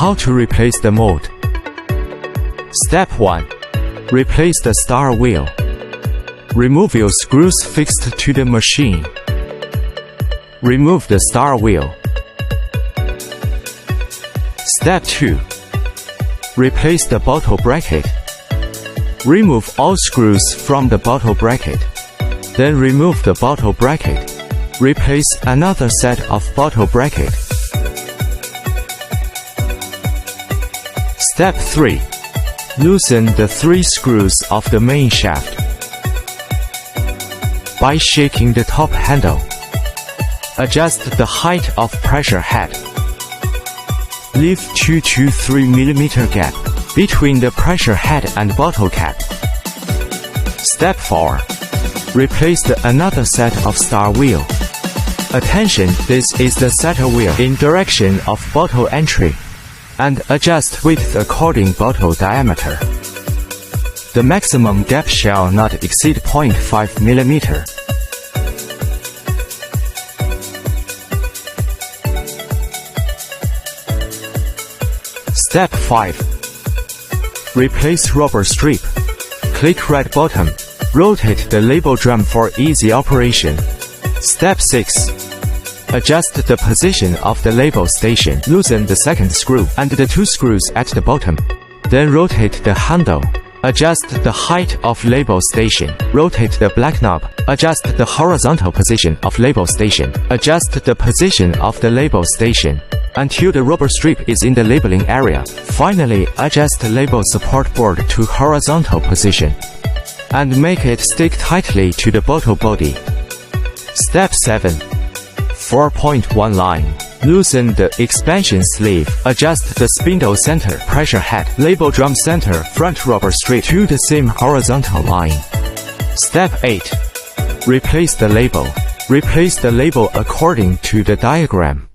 How to replace the mold? Step 1. Replace the star wheel. Remove your screws fixed to the machine. Remove the star wheel. Step 2. Replace the bottle bracket. Remove all screws from the bottle bracket. Then remove the bottle bracket. Replace another set of bottle bracket. Step 3. Loosen the 3 screws of the main shaft by shaking the top handle. Adjust the height of pressure head. Leave 2 to 3 mm gap between the pressure head and bottle cap. Step 4. Replace another set of star wheel. Attention, this is the setter wheel in direction of bottle entry, and adjust width according bottle diameter. The maximum gap shall not exceed 0.5 mm. Step 5. Replace rubber strip. Click right bottom. Rotate the label drum for easy operation. Step 6. Adjust the position of the label station. Loosen the second screw and the 2 screws at the bottom. Then rotate the handle. Adjust the height of label station. Rotate the black knob. Adjust the horizontal position of label station. Adjust the position of the label station until the rubber strip is in the labeling area. Finally, adjust the label support board to horizontal position and make it stick tightly to the bottle body. Step 7. 4.1 line. Loosen the expansion sleeve. Adjust the spindle center, pressure head, label drum center, front rubber strip to the same horizontal line. Step 8. Replace the label. Replace the label according to the diagram.